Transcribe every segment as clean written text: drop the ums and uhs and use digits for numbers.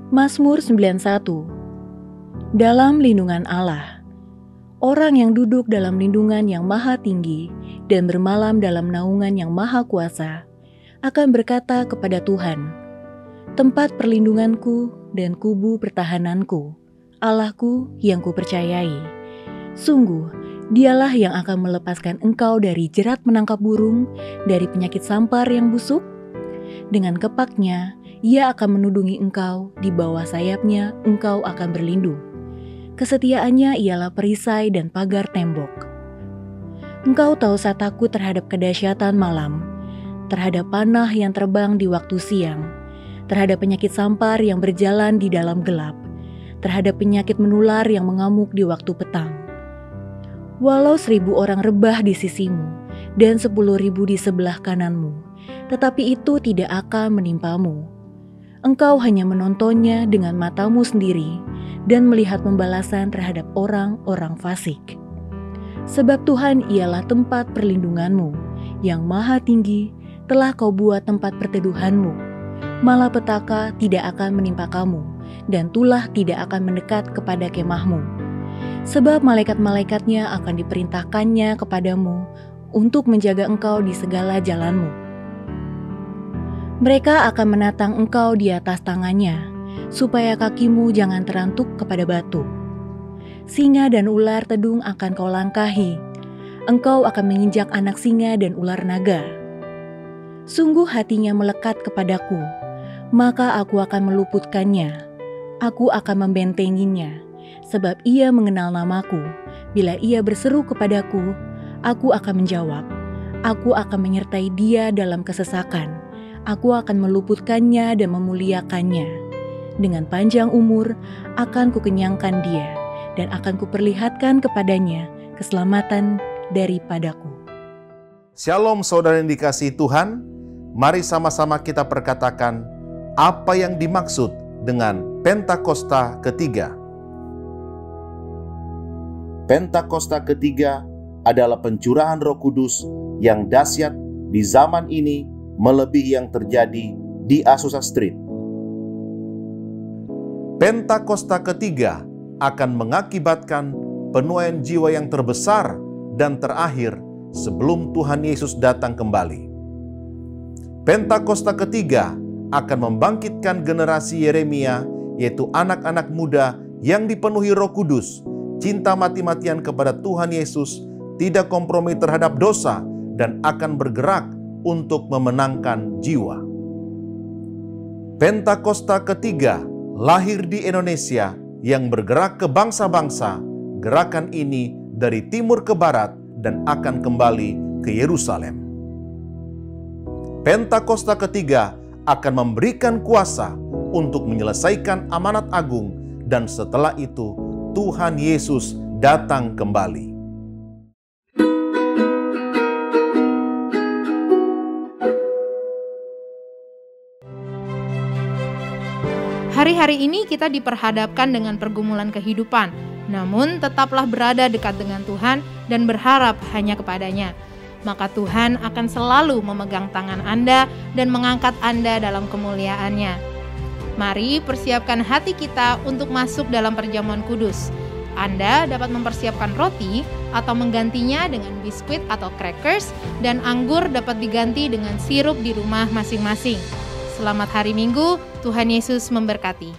Mazmur 91. Dalam lindungan Allah. Orang yang duduk dalam lindungan yang maha tinggi dan bermalam dalam naungan yang maha kuasa akan berkata kepada Tuhan, tempat perlindunganku dan kubu pertahananku, Allahku yang kupercayai. Sungguh, dialah yang akan melepaskan engkau dari jerat menangkap burung, dari penyakit sampar yang busuk. Dengan kepaknya, ia akan menudungi engkau, di bawah sayapnya engkau akan berlindung. Kesetiaannya ialah perisai dan pagar tembok. Engkau tak usah takut terhadap kedahsyatan malam, terhadap panah yang terbang di waktu siang, terhadap penyakit sampar yang berjalan di dalam gelap, terhadap penyakit menular yang mengamuk di waktu petang. Walau 1.000 orang rebah di sisimu dan 10.000 di sebelah kananmu, tetapi itu tidak akan menimpamu. Engkau hanya menontonnya dengan matamu sendiri dan melihat pembalasan terhadap orang-orang fasik. Sebab Tuhan ialah tempat perlindunganmu, yang maha tinggi telah kau buat tempat perteduhanmu. Malapetaka tidak akan menimpa kamu, dan tulah tidak akan mendekat kepada kemahmu. Sebab malaikat-malaikatnya akan diperintahkannya kepadamu untuk menjaga engkau di segala jalanmu. Mereka akan menatang engkau di atas tangannya, supaya kakimu jangan terantuk kepada batu. Singa dan ular tedung akan kau langkahi, engkau akan menginjak anak singa dan ular naga. Sungguh hatinya melekat kepadaku, maka aku akan meluputkannya, aku akan membentenginya, sebab ia mengenal namaku. Bila ia berseru kepadaku, aku akan menjawab, aku akan menyertai dia dalam kesesakan. Aku akan meluputkannya dan memuliakannya. Dengan panjang umur akan kukenyangkan dia, dan akan kuperlihatkan kepadanya keselamatan daripadaku. Shalom saudara yang dikasihi Tuhan, mari sama-sama kita perkatakan apa yang dimaksud dengan Pentakosta ketiga. Pentakosta ketiga adalah pencurahan Roh Kudus yang dahsyat di zaman ini melebihi yang terjadi di Azusa Street. Pentakosta ketiga akan mengakibatkan penuaian jiwa yang terbesar dan terakhir sebelum Tuhan Yesus datang kembali. Pentakosta ketiga akan membangkitkan generasi Yeremia, yaitu anak-anak muda yang dipenuhi Roh Kudus, cinta mati-matian kepada Tuhan Yesus, tidak kompromi terhadap dosa, dan akan bergerak untuk memenangkan jiwa. Pentakosta ketiga lahir di Indonesia yang bergerak ke bangsa-bangsa. Gerakan ini dari timur ke barat dan akan kembali ke Yerusalem. Pentakosta ketiga akan memberikan kuasa untuk menyelesaikan amanat agung, dan setelah itu Tuhan Yesus datang kembali. Hari-hari ini kita diperhadapkan dengan pergumulan kehidupan, namun tetaplah berada dekat dengan Tuhan dan berharap hanya kepadanya. Maka Tuhan akan selalu memegang tangan Anda dan mengangkat Anda dalam kemuliaannya. Mari persiapkan hati kita untuk masuk dalam perjamuan kudus. Anda dapat mempersiapkan roti atau menggantinya dengan biskuit atau crackers, dan anggur dapat diganti dengan sirup di rumah masing-masing. Selamat hari Minggu, Tuhan Yesus memberkati.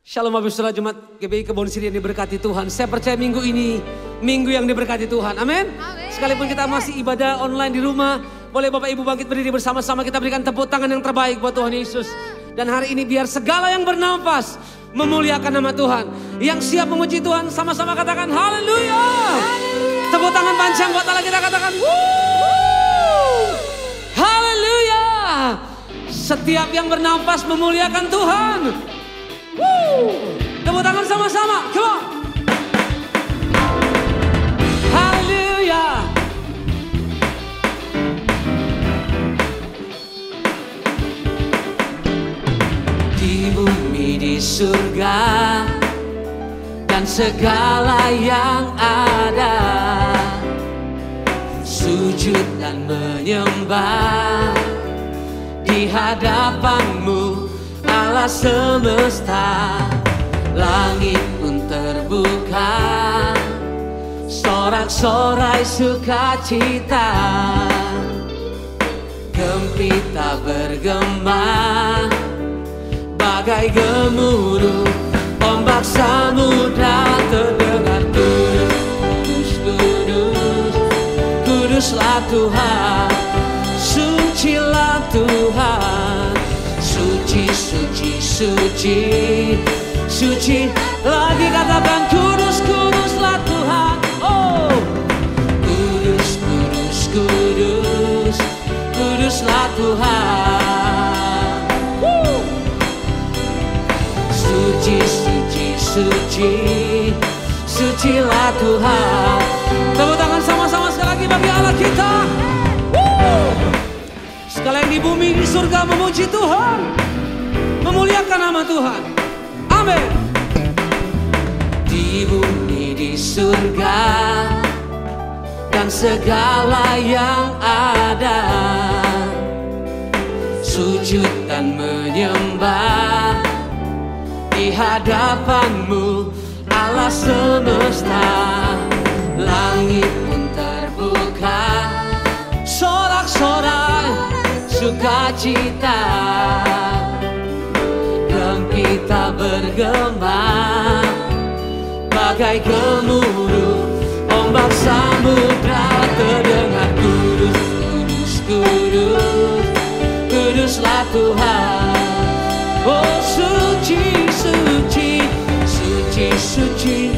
Shalom Bapak Saudara Jemaat GBI Kebon Siri yang diberkati Tuhan. Saya percaya minggu ini, minggu yang diberkati Tuhan. Amin. Sekalipun kita masih ibadah online di rumah, boleh Bapak Ibu bangkit berdiri bersama-sama, kita berikan tepuk tangan yang terbaik buat Tuhan Yesus. Dan hari ini biar segala yang bernafas memuliakan nama Tuhan. Yang siap memuji Tuhan, sama-sama katakan haleluya. Tepuk tangan panjang buat Allah, kita katakan haleluya. Setiap yang bernafas memuliakan Tuhan. Tepuk tangan sama-sama, come on. Haleluya. Di bumi, di surga, dan segala yang ada, sujud dan menyembah di di hadapan-Mu Allah semesta. Langit pun terbuka, sorak-sorai sukacita. Gempita bergema bagai gemuruh ombak samudra. Terdengar kudus, kudus, kuduslah Tuhan. Sucilah Tuhan. Suci, suci, suci, suci. Lagi katakan kudus, kuduslah Tuhan. Oh, kudus, kudus, kudus, kuduslah Tuhan. Suci, suci, suci, sucilah Tuhan. Tepuk tangan sama-sama sekali lagi bagi Allah kita. Sekalian di bumi, di surga memuji Tuhan, memuliakan nama Tuhan. Amin. Di bumi, di surga, dan segala yang ada, sujud dan menyembah di hadapan-Mu Allah semesta. Langit pun terbuka, sorak-sorai sukacita. Gempita bergema bagai gemuruh ombak samudra. Terdengar kudus, kudus, kudus, kuduslah Tuhan. Oh, suci, suci, suci, suci.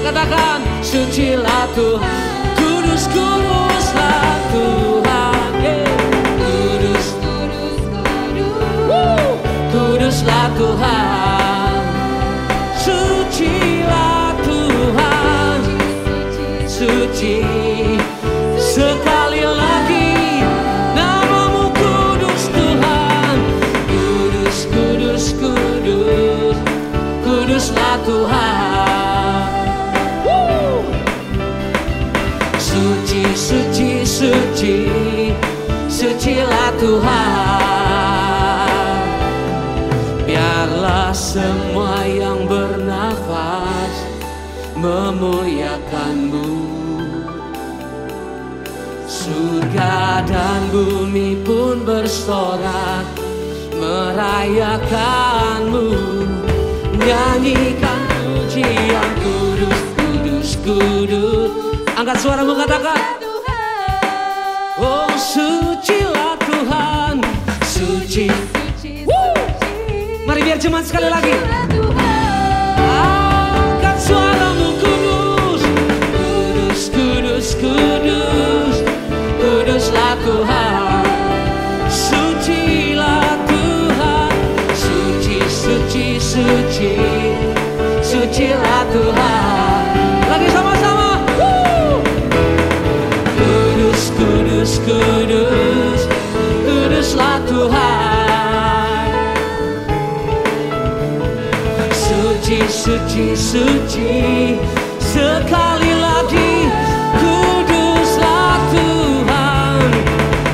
Katakan sucilah Tuhan. Kudus, kuduslah Tuhan. Kudus, kudus, kudus, kuduslah Tuhan. Sucilah Tuhan. Suci. Sekali lagi nama-Mu kudus Tuhan. Kudus, kudus, kudus, kuduslah Tuhan. Suci, suci, suci, sucilah Tuhan. Biarlah semua yang bernafas memuliakan-Mu. Surga dan bumi pun bersorak merayakan-Mu. Nyanyikan pujian kudus, kudus, kudus. Angkat suaramu katakan. Oh, sucilah Tuhan. Suci. Mari biar jemaat sekali lagi. Angkat suaramu kudus. Kudus, kudus, kudus, kuduslah Tuhan. Sucilah Tuhan. Suci, suci, suci, sucilah Tuhan. Lagi sama-sama. Kudus, kudus, kudus, kuduslah Tuhan. Suci, suci, suci, sekali lagi. Kuduslah Tuhan.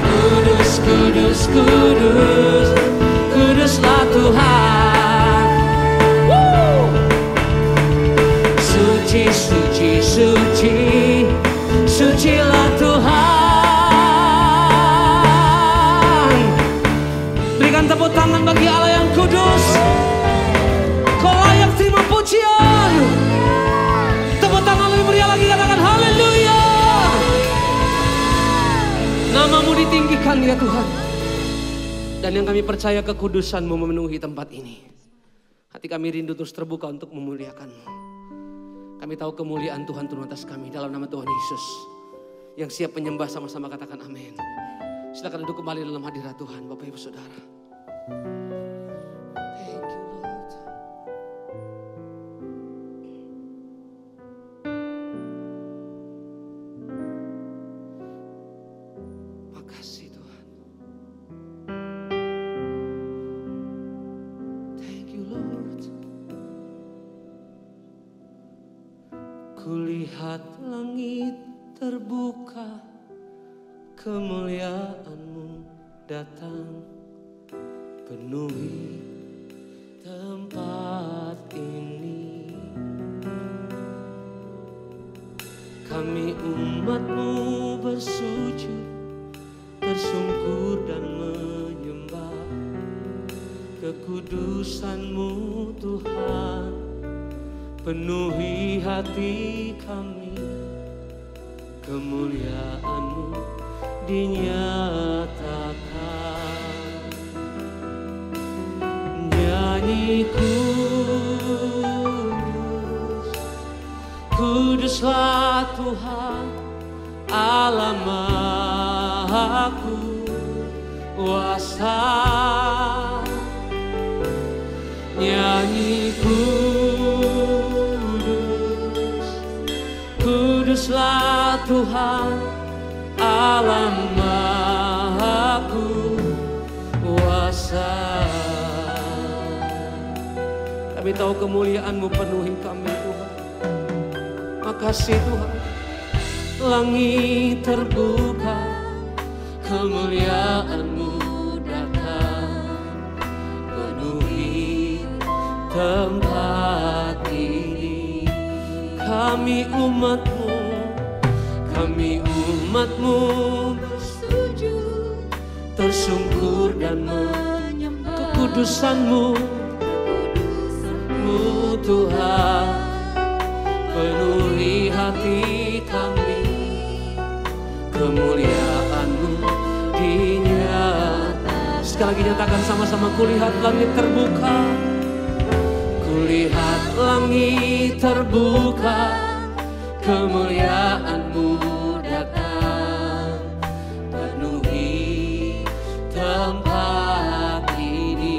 Kudus, kudus, kudus, kuduslah Tuhan. Suci, suci, suci, sucilah Tuhan. Berikan tepuk tangan bagi Allah yang kudus. Kau layak terima pujian. Tepuk tangan lebih meriah lagi, katakan haleluya. Nama-Mu ditinggikan ya Tuhan. Dan yang kami percaya kekudusan-Mu memenuhi tempat ini. Hati kami rindu terus terbuka untuk memuliakan-Mu. Kami tahu kemuliaan Tuhan turun atas kami dalam nama Tuhan Yesus. Yang siap menyembah sama-sama katakan amin. Silakan duduk kembali dalam hadirat Tuhan, Bapak Ibu Saudara. Thank you Lord. Makasih Tuhan. Thank you Lord. Kulihat langit terbuka, kemuliaan-Mu datang. penuhi tempat ini. Kami umat-Mu bersujud, tersungkur dan menyembah kekudusan-Mu Tuhan. Penuhi hati kami, kemuliaan-Mu dinyatakan. Nyanyi kudus, kuduslah Tuhan Allah Maha Kuasa. Nyanyi kudus, kuduslah Tuhan Allah Maha Kuasa. Kami tahu kemuliaan-Mu penuhi kami Tuhan. Makasih Tuhan. Langit terbuka, kemuliaan-Mu datang, penuhi tempat ini. Kami umat-Mu, kami umat-Mu bersujud, tersungkur dan menyembah kekudusan-Mu, Tuhan. Penuhi hati kami, kemuliaan-Mu dinyatakan. Sekali lagi nyatakan sama-sama, kulihat langit terbuka, kulihat langit terbuka, kemuliaan-Mu datang, penuhi tempat ini.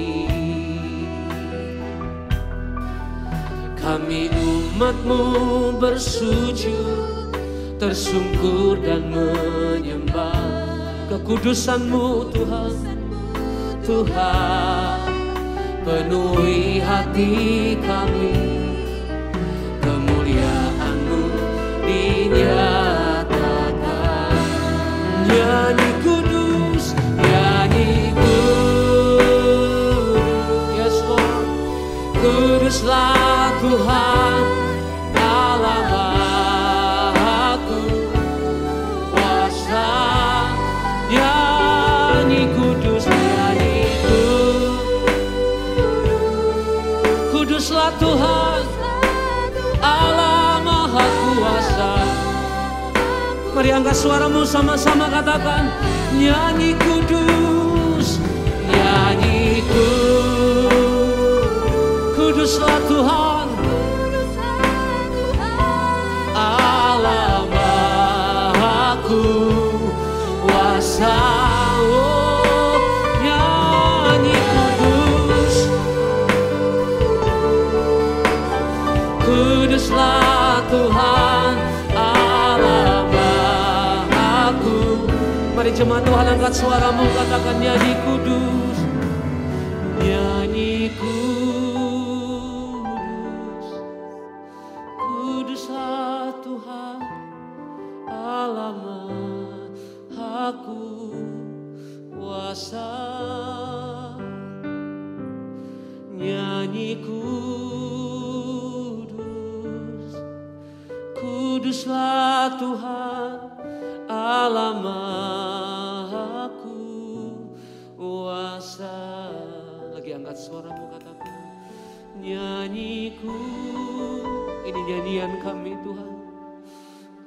Kami umat-Mu bersujud, tersungkur dan menyembah kekudusan-Mu Tuhan. Tuhan, penuhi hati kami, kemuliaan-Mu dinyatakan. Nyanyi kudus, nyanyi kudus, yes Lord. Kuduslah Tuhan Allah Maha Kuasa. Nyanyi kudus, nyanyi kuduslah Tuhan Allah Maha Kuasa. Mari angkat suaramu sama-sama katakan, nyanyi kudus, nyanyi kuduslah Tuhan Allah Maha Kuasa. Oh, nyanyi kudus, kuduslah Tuhan Allah Maha Kuasa. Mari jemaat Tuhan angkat suaramu katakan, nyanyi kudus, nyanyi kudus, kuduslah Tuhan Allah Maha Kuasa. Nyanyi kudus, kuduslah Tuhan Allah Maha Kuasa. Lagi angkat suaramu katakan, nyanyiku, ini nyanyian kami Tuhan.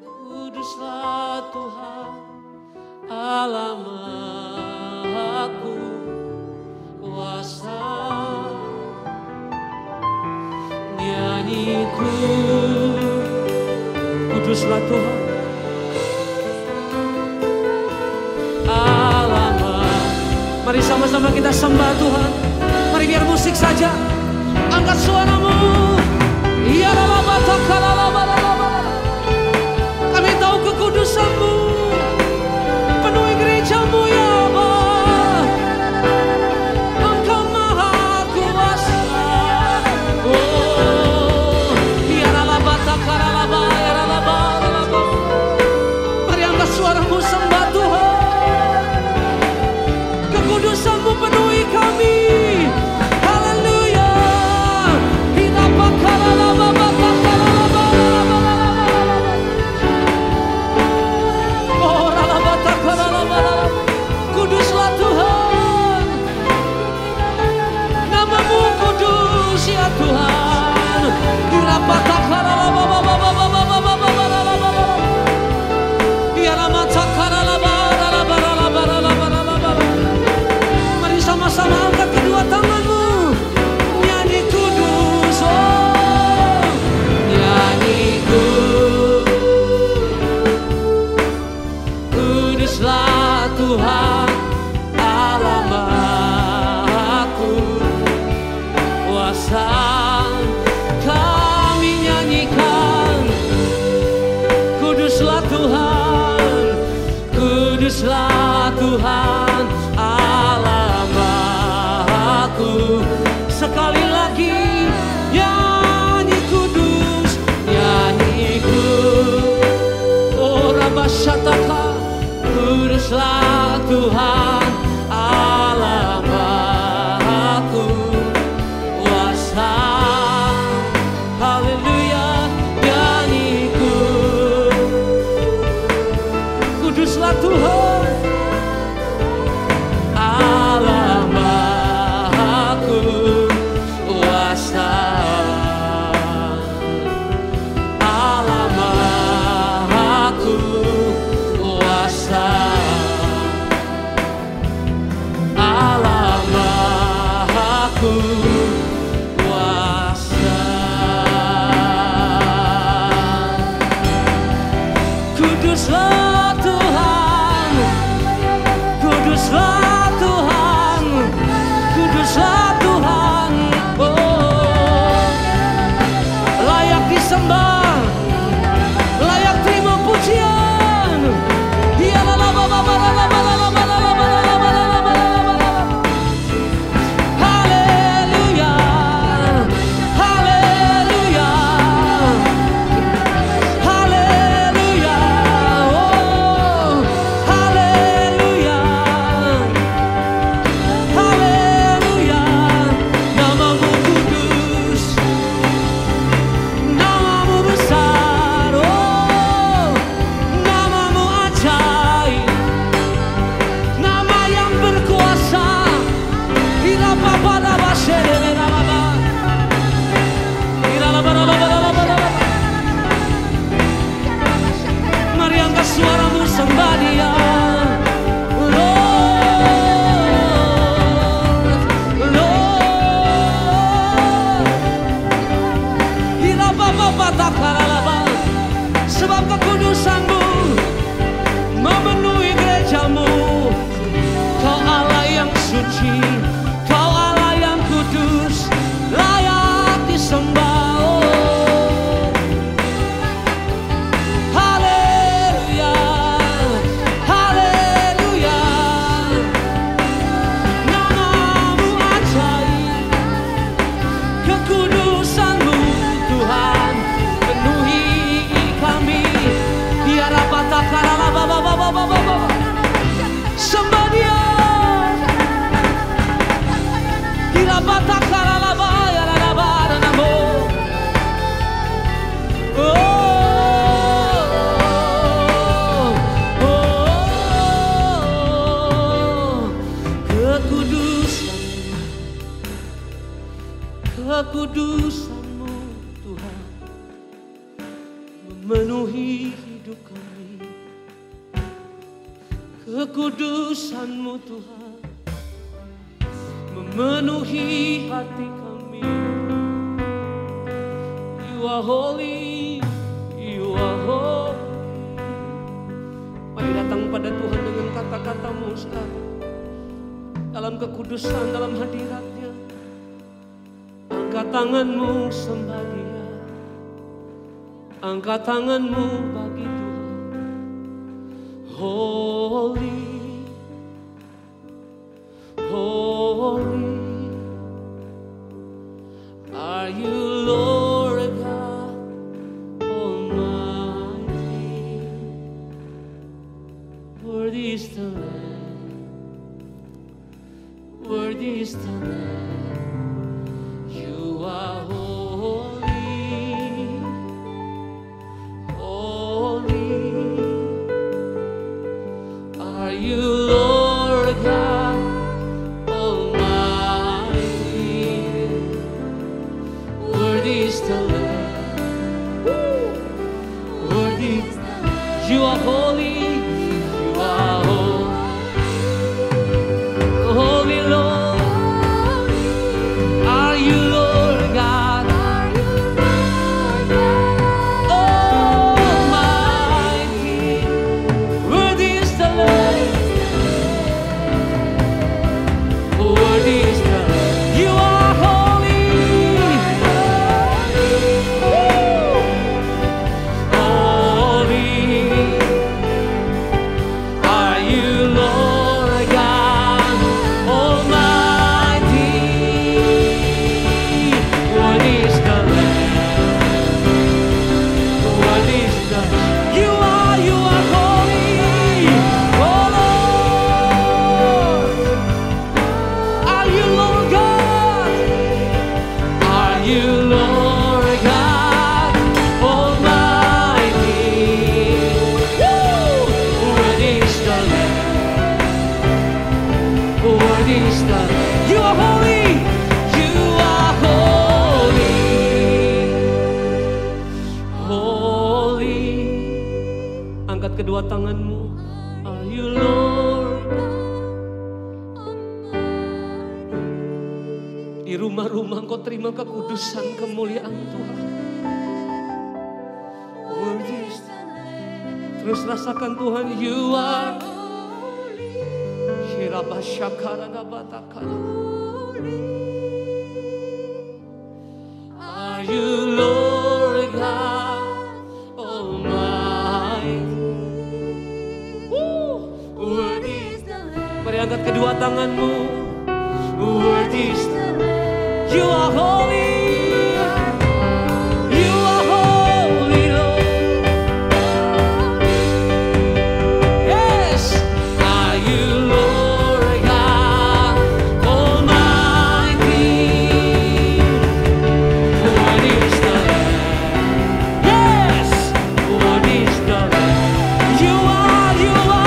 Kuduslah Tuhan Allah Maha Kuasa. Nyanyiku, kuduslah Tuhan Allah Maha. Mari sama-sama kita sembah Tuhan. Mari biar musik saja. Angkat suaramu. Ya lalaba takalaba. Kami tahu kekudusan-Mu. Penuhi gereja-Mu ya Allah. Engkau Maha Kuasa. Oh, ya lalaba takalaba, ya lalaba. Mari angkat suaramu sembah Tuhan. Kekudusan-Mu penuhi kami. Kuduslah Tuhan Allahku, kuasa kami nyanyikan. Kuduslah Tuhan, kuduslah Tuhan Allahku. Sekali lagi nyanyi kudus, nyanyi kudus. Oh Rabashataka, kuduslah Tuhan Allahku, kuasa. Haleluya, nyanyi kuduslah Tuhan Allahku, kuasa. Allahku, kuasa. Allahku, kuasa. Kuduslah Tuhan, kuduslah Tuhan, kuduslah Tuhan. Oh, layak disembah, layak terima pujian. Haleluya, haleluya, haleluya. Oh, haleluya, haleluya. Namamu kudus, namamu besar. Oh, namamu ajaib, nama yang berkuasa. Mari angkat suaramu, sembah Dia. Sebab kekudusan-Mu memenuhi gereja-Mu. Kau Allah yang suci, Kau Allah yang kudus, layak disembah. Oh, haleluya, haleluya. Namamu ajaib, kekudusan-Mu Tuhan penuhi kami. Biar apa tak kalah, sembah Dia. Kekudusan-Mu Tuhan memenuhi hidup kami. Kekudusan-Mu Tuhan memenuhi hati kami. You are holy, You are holy. Mari datang pada Tuhan dengan kata-katamu sekarang. Dalam kekudusan, dalam hadirat-Nya. Angkat tanganmu, sembah Dia. Angkat tanganmu bagi Tuhan. Holy, holy are You, Lord God Almighty. Worthy is the Lamb, worthy is the Lamb. You are holy, holy are You, Lord God Almighty. Worthy is the Lamb, worthy. You are holy, You are holy, holy Lord. Are You, Lord God Almighty? Worthy is the Lamb. is the You are holy. You are holy. Holy. Angkat kedua tanganmu. Are you Lord? Di rumah-rumah engkau terima kekudusan, kemuliaan Tuhan. Worthy is the Lamb. Terus rasakan Tuhan, you are Are you Lord God Almighty? Worthy is the Lamb. Mari angkat kedua tanganmu. Worthy is the Lamb. You are holy. You are holy, Lord. Yes. Are you Lord God Almighty? Worthy is the Lamb. Yes. Worthy is the Lamb. You are holy.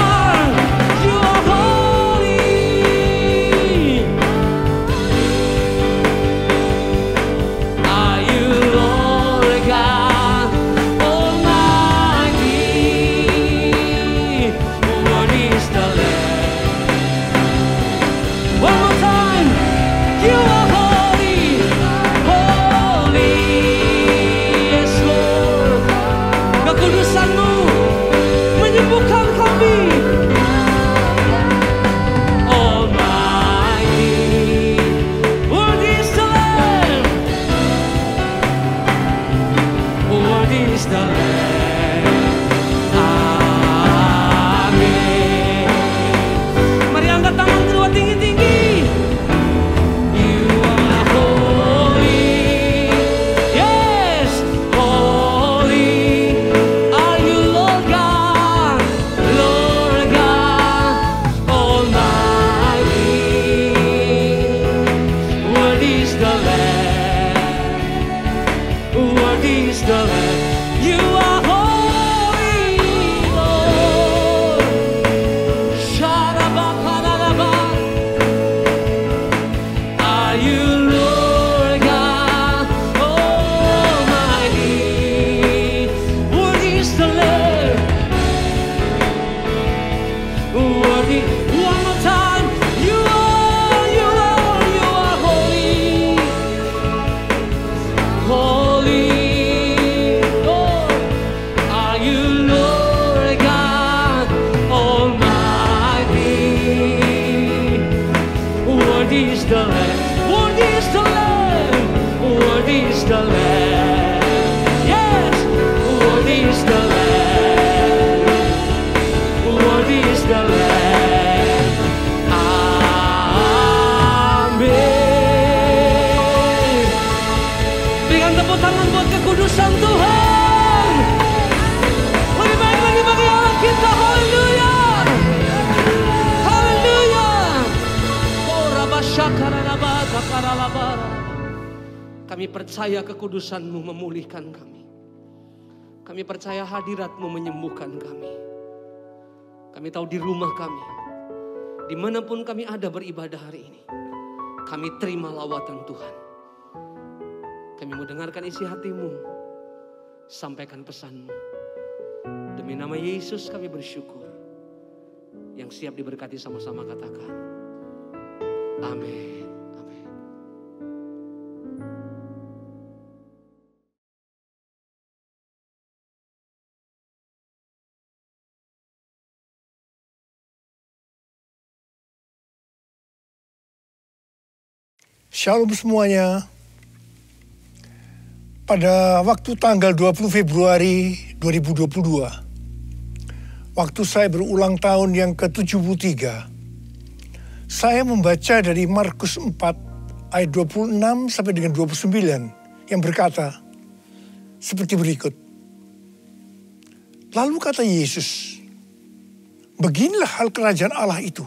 Are you Lord God Almighty? Worthy is the Lamb. One more time. You are holy, holy. Yes, Lord. Kekudusan-Mu menyembuhkan kami. Almighty. Worthy is the Lamb. Worthy is the Lamb. Amin. Mari angkat tangan kedua tinggi-tinggi. You are holy. Yes, holy. Are you Lord God Almighty? Worthy is the Lamb. Worthy is the Lamb. You are holy, Lord. Sharabakaraba. Are you Lord God Almighty? Worthy is the Lamb. Worthy. One more time. You are holy. Holy. Lord. Are you Lord God Almighty? Worthy is the Lamb. Worthy is the Lamb. Worthy is the Lamb. Yes. Worthy is the Lamb. Worthy is the Lamb. Amin. Berikan tepuk tangan buat kekudusan Tuhan. Lebih baik lagi bagi Allah kita. Haleluya. Haleluya. Oh, rabasyakaralaba, kakaralaba. Kami percaya kekudusan-Mu memulihkan kami. Kami percaya hadirat-Mu menyembuhkan kami. Kami tahu di rumah kami, dimanapun kami ada beribadah hari ini, kami terima lawatan Tuhan. Kami mau dengarkan isi hati-Mu, sampaikan pesan-Mu. Demi nama Yesus kami bersyukur. Yang siap diberkati sama-sama katakan, amin. Amin. Shalom semuanya. Pada waktu tanggal 20 Februari 2022, waktu saya berulang tahun yang ke-73, saya membaca dari Markus 4 ayat 26 sampai dengan 29 yang berkata seperti berikut. Lalu kata Yesus, beginilah hal kerajaan Allah itu.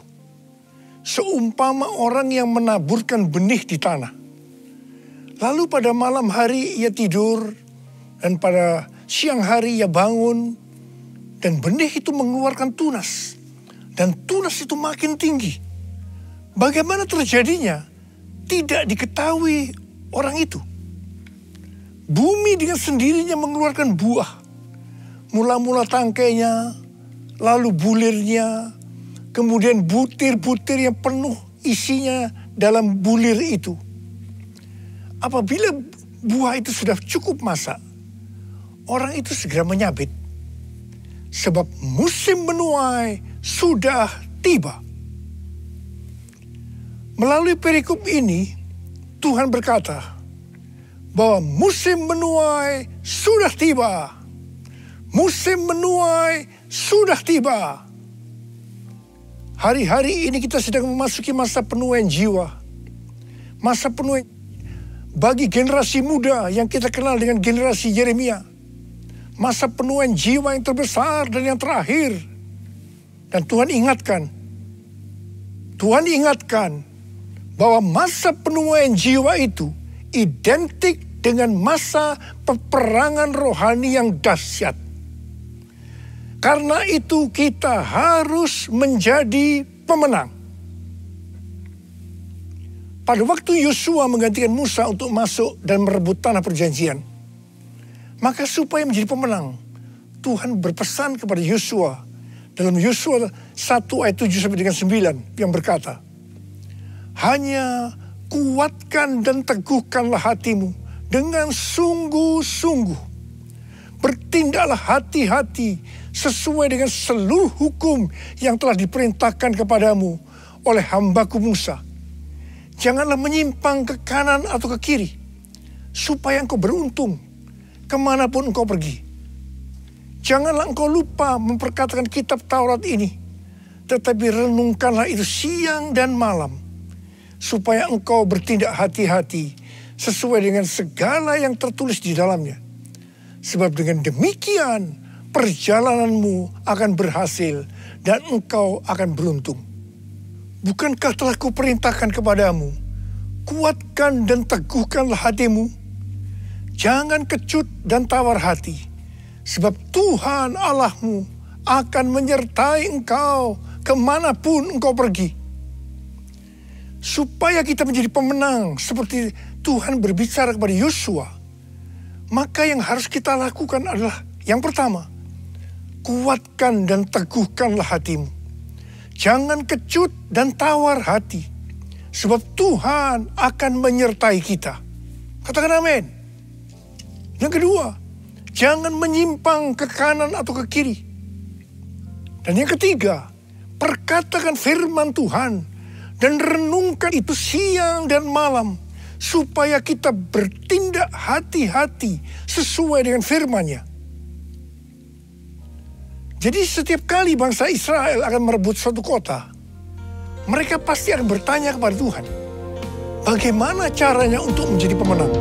Seumpama orang yang menaburkan benih di tanah. Lalu pada malam hari ia tidur, dan pada siang hari ia bangun, dan benih itu mengeluarkan tunas. Dan tunas itu makin tinggi. Bagaimana terjadinya? Tidak diketahui orang itu. Bumi dengan sendirinya mengeluarkan buah. Mula-mula tangkainya, lalu bulirnya, kemudian butir-butir yang penuh isinya dalam bulir itu. Apabila buah itu sudah cukup masak, orang itu segera menyabit. Sebab musim menuai sudah tiba. Melalui perikop ini, Tuhan berkata bahwa musim menuai sudah tiba. Musim menuai sudah tiba. Hari-hari ini kita sedang memasuki masa penuaian jiwa. Masa penuaian bagi generasi muda yang kita kenal dengan generasi Yeremia. Masa penuaian jiwa yang terbesar dan yang terakhir. Dan Tuhan ingatkan bahwa masa penuaian jiwa itu identik dengan masa peperangan rohani yang dahsyat. Karena itu kita harus menjadi pemenang. Pada waktu Yosua menggantikan Musa untuk masuk dan merebut tanah perjanjian, maka supaya menjadi pemenang, Tuhan berpesan kepada Yosua dalam Yosua 1 ayat 7 sampai dengan 9 yang berkata, hanya kuatkan dan teguhkanlah hatimu dengan sungguh-sungguh. Bertindaklah hati-hati sesuai dengan seluruh hukum yang telah diperintahkan kepadamu oleh hambaku Musa. Janganlah menyimpang ke kanan atau ke kiri, supaya engkau beruntung kemanapun engkau pergi. Janganlah engkau lupa memperkatakan kitab Taurat ini, tetapi renungkanlah itu siang dan malam, supaya engkau bertindak hati-hati sesuai dengan segala yang tertulis di dalamnya. Sebab dengan demikian perjalananmu akan berhasil dan engkau akan beruntung. Bukankah telah kuperintahkan kepadamu, kuatkan dan teguhkanlah hatimu. Jangan kecut dan tawar hati, sebab Tuhan Allahmu akan menyertai engkau kemanapun engkau pergi. Supaya kita menjadi pemenang seperti Tuhan berbicara kepada Yosua, maka yang harus kita lakukan adalah yang pertama, kuatkan dan teguhkanlah hatimu. Jangan kecut dan tawar hati, sebab Tuhan akan menyertai kita. Katakan amin. Yang kedua, jangan menyimpang ke kanan atau ke kiri. Dan yang ketiga, perkatakan firman Tuhan dan renungkan itu siang dan malam, supaya kita bertindak hati-hati sesuai dengan firman-Nya. Jadi setiap kali bangsa Israel akan merebut suatu kota, mereka pasti akan bertanya kepada Tuhan, bagaimana caranya untuk menjadi pemenang?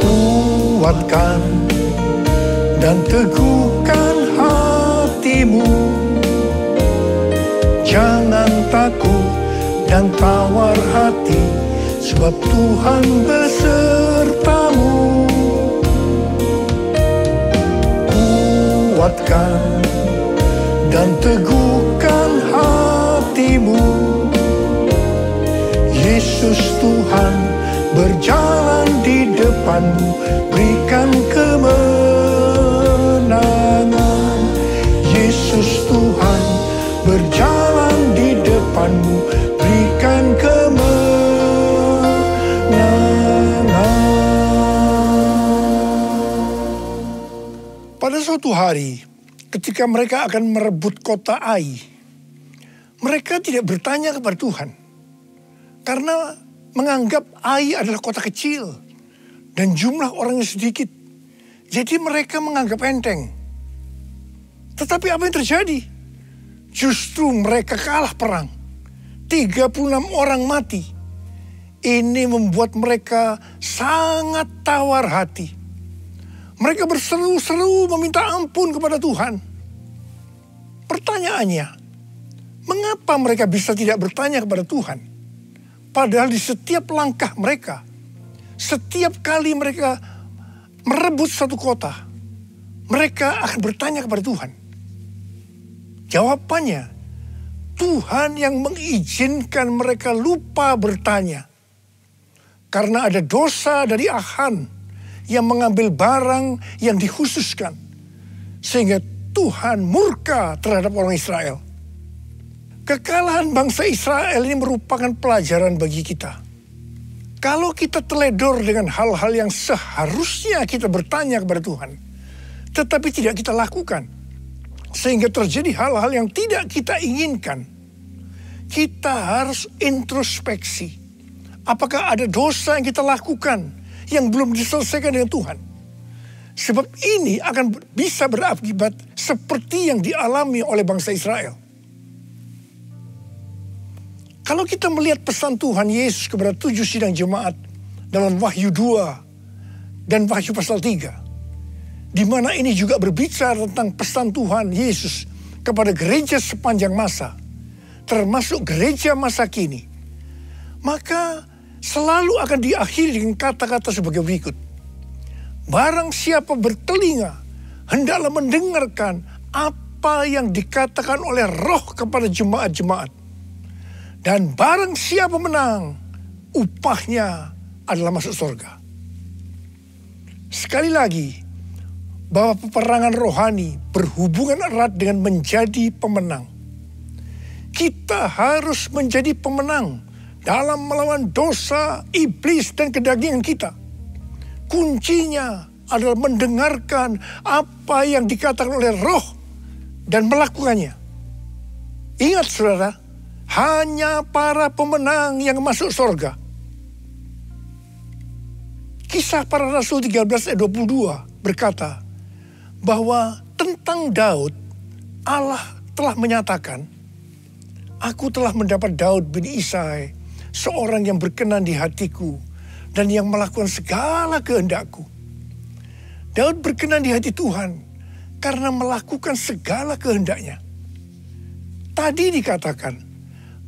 Kuatkan dan teguhkan hatimu, jangan takut dan tawar hati, sebab Tuhan besertamu. Kuatkan dan teguhkan hatimu, Yesus Tuhan berjalan di depanmu, berikan kemenangan. Yesus Tuhan berjalan di depanmu, berikan kemenangan. Pada suatu hari, ketika mereka akan merebut kota Ai, mereka tidak bertanya kepada Tuhan, karena menganggap Ai adalah kota kecil dan jumlah orangnya sedikit. Jadi mereka menganggap enteng. Tetapi apa yang terjadi? Justru mereka kalah perang. 36 orang mati. Ini membuat mereka sangat tawar hati. Mereka berseru-seru meminta ampun kepada Tuhan. Pertanyaannya, mengapa mereka bisa tidak bertanya kepada Tuhan? Padahal di setiap langkah mereka, setiap kali mereka merebut satu kota, mereka akan bertanya kepada Tuhan. Jawabannya, Tuhan yang mengizinkan mereka lupa bertanya. Karena ada dosa dari Achan yang mengambil barang yang dikhususkan. Sehingga Tuhan murka terhadap orang Israel. Kekalahan bangsa Israel ini merupakan pelajaran bagi kita. Kalau kita teledor dengan hal-hal yang seharusnya kita bertanya kepada Tuhan, tetapi tidak kita lakukan, sehingga terjadi hal-hal yang tidak kita inginkan, kita harus introspeksi. Apakah ada dosa yang kita lakukan yang belum diselesaikan dengan Tuhan? Sebab ini akan bisa berakibat seperti yang dialami oleh bangsa Israel. Kalau kita melihat pesan Tuhan Yesus kepada 7 sidang jemaat dalam Wahyu 2 dan Wahyu pasal 3, di mana ini juga berbicara tentang pesan Tuhan Yesus kepada gereja sepanjang masa, termasuk gereja masa kini, maka selalu akan diakhiri dengan kata-kata sebagai berikut. Barang siapa bertelinga, hendaklah mendengarkan apa yang dikatakan oleh Roh kepada jemaat-jemaat. Dan barang siapa menang, upahnya adalah masuk surga. Sekali lagi, bahwa peperangan rohani berhubungan erat dengan menjadi pemenang. Kita harus menjadi pemenang dalam melawan dosa, iblis, dan kedagingan kita. Kuncinya adalah mendengarkan apa yang dikatakan oleh Roh dan melakukannya. Ingat saudara, hanya para pemenang yang masuk surga. Kisah para Rasul 13 ayat 22 berkata bahwa tentang Daud, Allah telah menyatakan, aku telah mendapat Daud bin Isai, seorang yang berkenan di hatiku dan yang melakukan segala kehendakku. Daud berkenan di hati Tuhan karena melakukan segala kehendaknya. Tadi dikatakan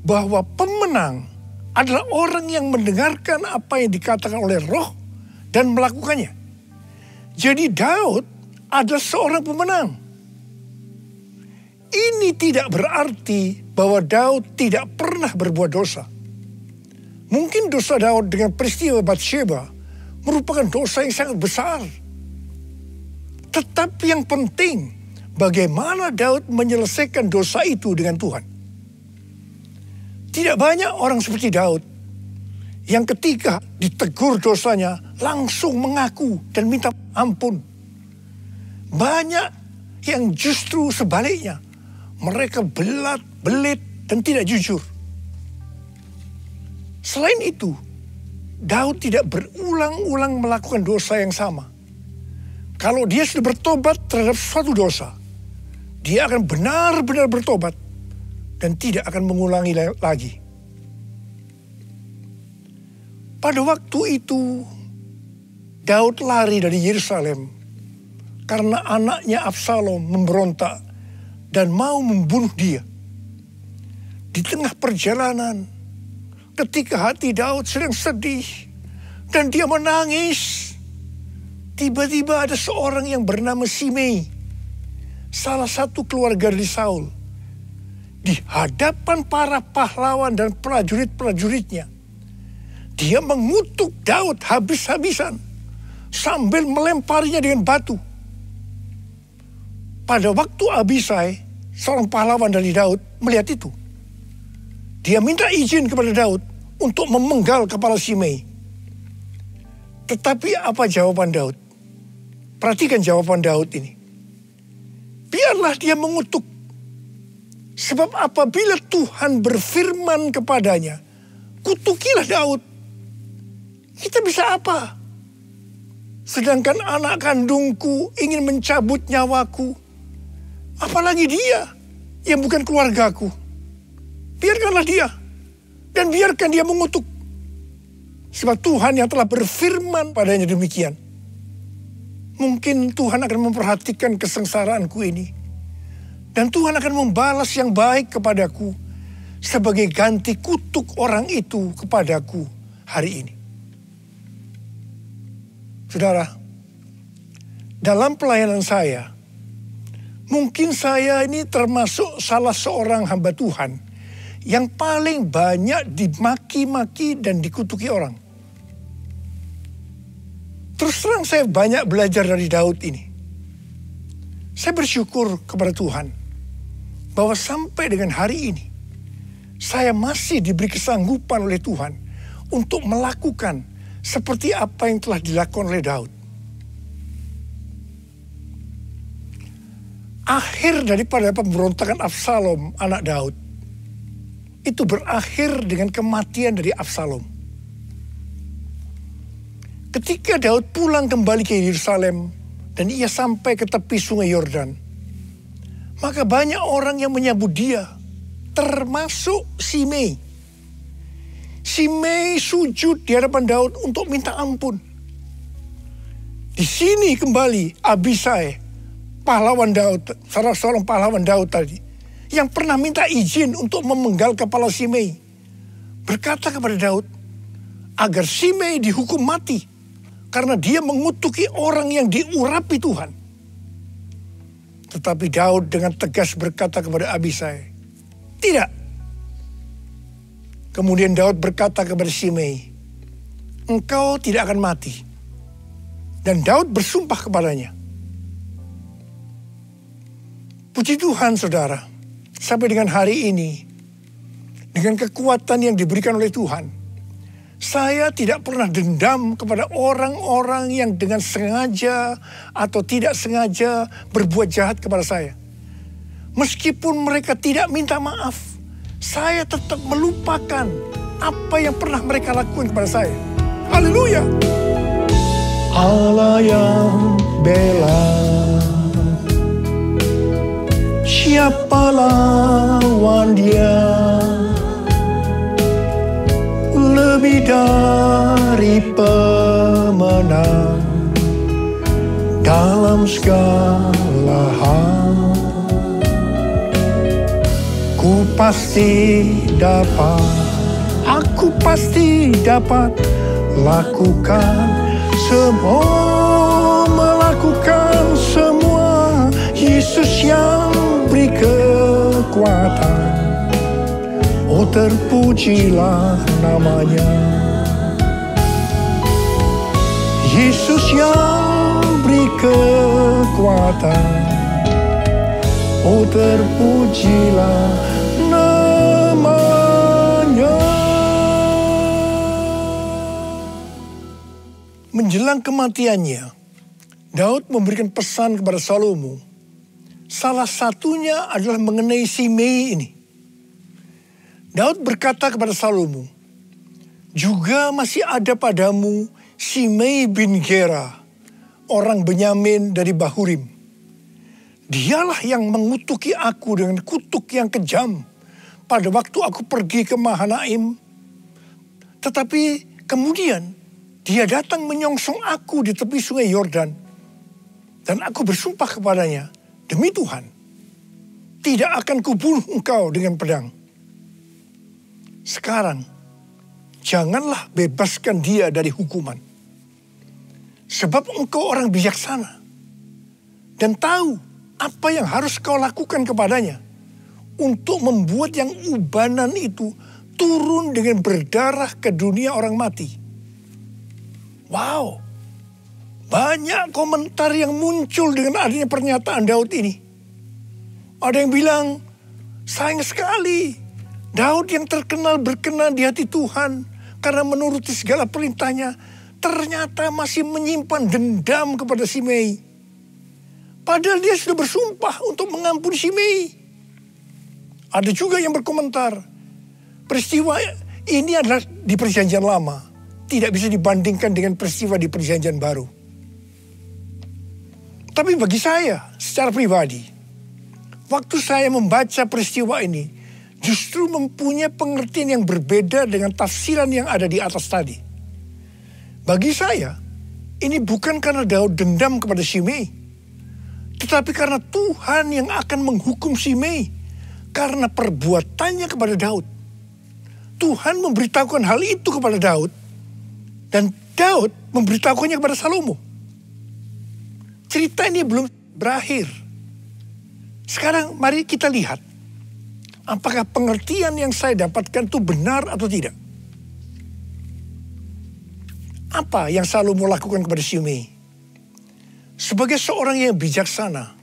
bahwa pemenang adalah orang yang mendengarkan apa yang dikatakan oleh Roh dan melakukannya. Jadi Daud adalah seorang pemenang. Ini tidak berarti bahwa Daud tidak pernah berbuat dosa. Mungkin dosa Daud dengan peristiwa Batsheba merupakan dosa yang sangat besar. Tetapi yang penting, bagaimana Daud menyelesaikan dosa itu dengan Tuhan. Tidak banyak orang seperti Daud yang ketika ditegur dosanya langsung mengaku dan minta ampun. Banyak yang justru sebaliknya, mereka belit dan tidak jujur. Selain itu, Daud tidak berulang-ulang melakukan dosa yang sama. Kalau dia sudah bertobat terhadap suatu dosa, dia akan benar-benar bertobat dan tidak akan mengulangi lagi. Pada waktu itu, Daud lari dari Yerusalem karena anaknya Absalom memberontak dan mau membunuh dia. Di tengah perjalanan, ketika hati Daud sedang sedih dan dia menangis, tiba-tiba ada seorang yang bernama Simei, salah satu keluarga dari Saul, di hadapan para pahlawan dan prajurit-prajuritnya. Dia mengutuk Daud habis-habisan sambil melemparinya dengan batu. Pada waktu Abisai, seorang pahlawan dari Daud, melihat itu, dia minta izin kepada Daud untuk memenggal kepala Simei. Tetapi apa jawaban Daud? Perhatikan jawaban Daud ini. Biarlah dia mengutuk. Sebab apabila Tuhan berfirman kepadanya, kutukilah Daud. Kita bisa apa? Sedangkan anak kandungku ingin mencabut nyawaku. Apalagi dia yang bukan keluargaku. Biarkanlah dia. Dan biarkan dia mengutuk. Sebab Tuhan yang telah berfirman padanya demikian. Mungkin Tuhan akan memperhatikan kesengsaraanku ini. Dan Tuhan akan membalas yang baik kepadaku sebagai ganti kutuk orang itu kepadaku hari ini. Saudara, dalam pelayanan saya, mungkin saya ini termasuk salah seorang hamba Tuhan yang paling banyak dimaki-maki dan dikutuki orang. Terus terang saya banyak belajar dari Daud ini. Saya bersyukur kepada Tuhan bahwa sampai dengan hari ini saya masih diberi kesanggupan oleh Tuhan untuk melakukan seperti apa yang telah dilakukan oleh Daud. Akhir daripada pemberontakan Absalom, anak Daud, itu berakhir dengan kematian dari Absalom. Ketika Daud pulang kembali ke Yerusalem dan ia sampai ke tepi sungai Yordan, maka banyak orang yang menyambut dia, termasuk Shimei. Shimei sujud di hadapan Daud untuk minta ampun. Di sini kembali Abisai, pahlawan Daud, salah seorang pahlawan Daud tadi, yang pernah minta izin untuk memenggal kepala Shimei, berkata kepada Daud agar Shimei dihukum mati karena dia mengutuki orang yang diurapi Tuhan. Tetapi Daud dengan tegas berkata kepada Abisai, tidak. Kemudian Daud berkata kepada Shimei, engkau tidak akan mati. Dan Daud bersumpah kepadanya. Puji Tuhan saudara, sampai dengan hari ini, dengan kekuatan yang diberikan oleh Tuhan, saya tidak pernah dendam kepada orang-orang yang dengan sengaja atau tidak sengaja berbuat jahat kepada saya. Meskipun mereka tidak minta maaf, saya tetap melupakan apa yang pernah mereka lakukan kepada saya. Haleluya! Allah yang bela, siapa lawan dia? Lebih dari pemenang dalam segala hal. Ku pasti dapat, aku pasti dapat lakukan semua, melakukan semua. Yesus yang beri kekuatan, oh terpujilah namanya. Yesus yang beri kekuatan, oh terpujilah namanya. Menjelang kematiannya, Daud memberikan pesan kepada Salomo. Salah satunya adalah mengenai Shimei ini. Daud berkata kepada Salomo, juga masih ada padamu Shimei bin Gera, orang Benyamin dari Bahurim. Dialah yang mengutuki aku dengan kutuk yang kejam pada waktu aku pergi ke Mahanaim. Tetapi kemudian dia datang menyongsong aku di tepi sungai Yordan. Dan aku bersumpah kepadanya, demi Tuhan, tidak akan kubunuh engkau dengan pedang. Sekarang, janganlah bebaskan dia dari hukuman. Sebab engkau orang bijaksana dan tahu apa yang harus kau lakukan kepadanya untuk membuat yang ubanan itu turun dengan berdarah ke dunia orang mati. Wow, banyak komentar yang muncul dengan adanya pernyataan Daud ini. Ada yang bilang, sayang sekali Daud yang terkenal berkenan di hati Tuhan karena menuruti segala perintahnya, ternyata masih menyimpan dendam kepada Shimei. Padahal dia sudah bersumpah untuk mengampuni Shimei. Ada juga yang berkomentar, peristiwa ini adalah di Perjanjian Lama, tidak bisa dibandingkan dengan peristiwa di Perjanjian Baru. Tapi bagi saya, secara pribadi, waktu saya membaca peristiwa ini, justru mempunyai pengertian yang berbeda dengan tafsiran yang ada di atas tadi. Bagi saya, ini bukan karena Daud dendam kepada Shimei, tetapi karena Tuhan yang akan menghukum Shimei karena perbuatannya kepada Daud. Tuhan memberitahukan hal itu kepada Daud, dan Daud memberitahukannya kepada Salomo. Cerita ini belum berakhir. Sekarang mari kita lihat apakah pengertian yang saya dapatkan itu benar atau tidak? Apa yang Salomo lakukan kepada Simei? Sebagai seorang yang bijaksana,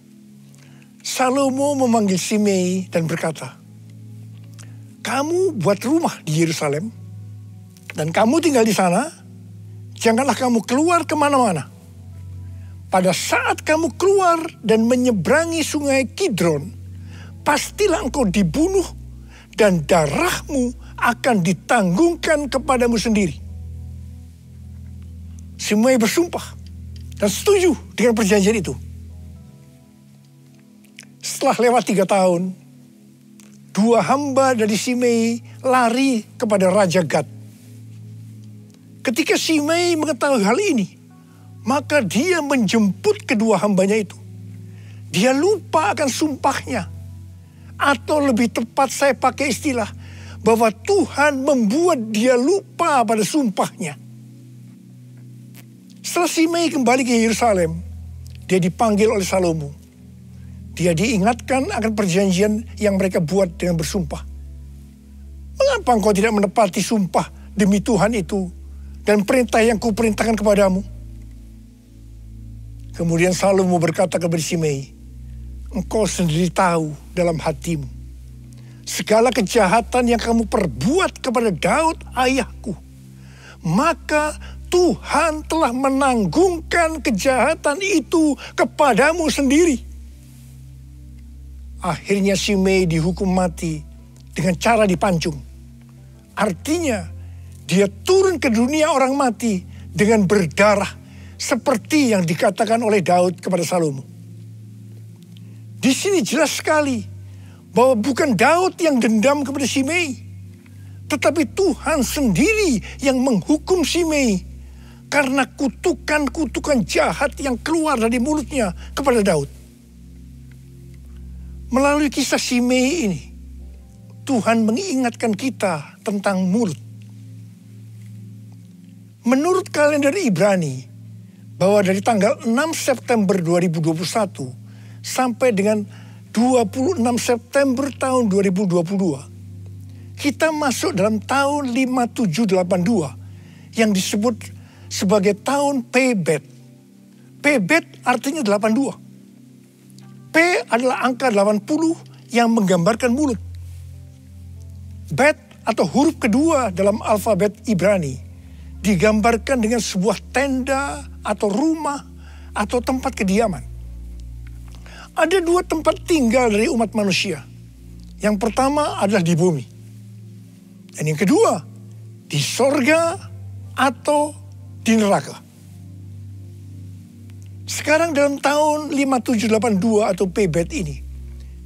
Salomo memanggil Simei dan berkata, "Kamu buat rumah di Yerusalem, dan kamu tinggal di sana, janganlah kamu keluar kemana-mana. Pada saat kamu keluar dan menyeberangi sungai Kidron, pastilah engkau dibunuh dan darahmu akan ditanggungkan kepadamu sendiri." Simei bersumpah dan setuju dengan perjanjian itu. Setelah lewat 3 tahun, 2 hamba dari Simei lari kepada Raja Gad. Ketika Simei mengetahui hal ini, maka dia menjemput kedua hambanya itu. Dia lupa akan sumpahnya. Atau lebih tepat saya pakai istilah, bahwa Tuhan membuat dia lupa pada sumpahnya. Setelah Simei kembali ke Yerusalem, dia dipanggil oleh Salomo. Dia diingatkan akan perjanjian yang mereka buat dengan bersumpah. "Mengapa engkau tidak menepati sumpah demi Tuhan itu dan perintah yang kuperintahkan kepadamu?" Kemudian Salomo berkata kepada Simei, "Engkau sendiri tahu dalam hatimu segala kejahatan yang kamu perbuat kepada Daud ayahku. Maka Tuhan telah menanggungkan kejahatan itu kepadamu sendiri." Akhirnya Simei dihukum mati dengan cara dipancung. Artinya dia turun ke dunia orang mati dengan berdarah seperti yang dikatakan oleh Daud kepada Salomo. Di sini jelas sekali bahwa bukan Daud yang dendam kepada Simei, tetapi Tuhan sendiri yang menghukum Simei karena kutukan-kutukan jahat yang keluar dari mulutnya kepada Daud. Melalui kisah Simei ini, Tuhan mengingatkan kita tentang mulut. Menurut kalender Ibrani, bahwa dari tanggal 6 September 2021 sampai dengan 26 September tahun 2022, kita masuk dalam tahun 5782 yang disebut sebagai tahun Pebet. Pebet artinya 82. P adalah angka 80 yang menggambarkan mulut. Bet atau huruf kedua dalam alfabet Ibrani digambarkan dengan sebuah tenda atau rumah atau tempat kediaman. Ada 2 tempat tinggal dari umat manusia. Yang pertama adalah di bumi. Dan yang kedua, di sorga atau di neraka. Sekarang dalam tahun 5782 atau Pebet ini,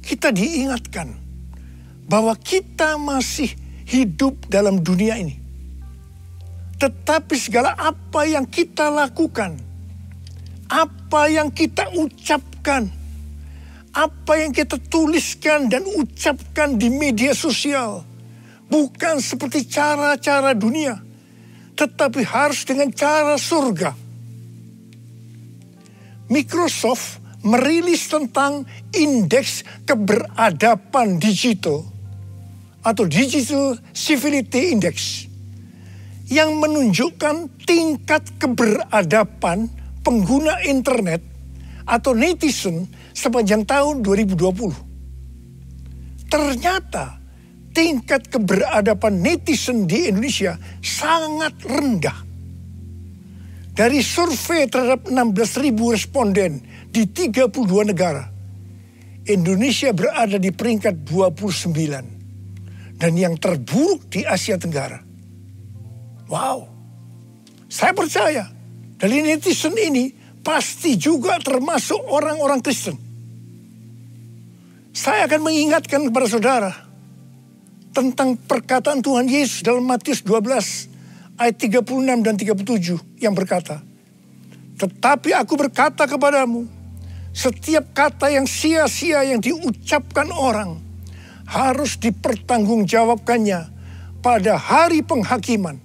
kita diingatkan bahwa kita masih hidup dalam dunia ini. Tetapi segala apa yang kita lakukan, apa yang kita ucapkan, apa yang kita tuliskan dan ucapkan di media sosial, bukan seperti cara-cara dunia, tetapi harus dengan cara surga. Microsoft merilis tentang indeks keberadaban digital atau Digital Civility Index yang menunjukkan tingkat keberadaban pengguna internet atau netizen sepanjang tahun 2020. Ternyata tingkat keberadaban netizen di Indonesia sangat rendah. Dari survei terhadap 16.000 responden di 32 negara, Indonesia berada di peringkat 29 dan yang terburuk di Asia Tenggara. Wow, saya percaya dari netizen ini pasti juga termasuk orang-orang Kristen. Saya akan mengingatkan kepada saudara tentang perkataan Tuhan Yesus dalam Matius 12 ayat 36 dan 37 yang berkata, "Tetapi aku berkata kepadamu, setiap kata yang sia-sia yang diucapkan orang harus dipertanggungjawabkannya pada hari penghakiman.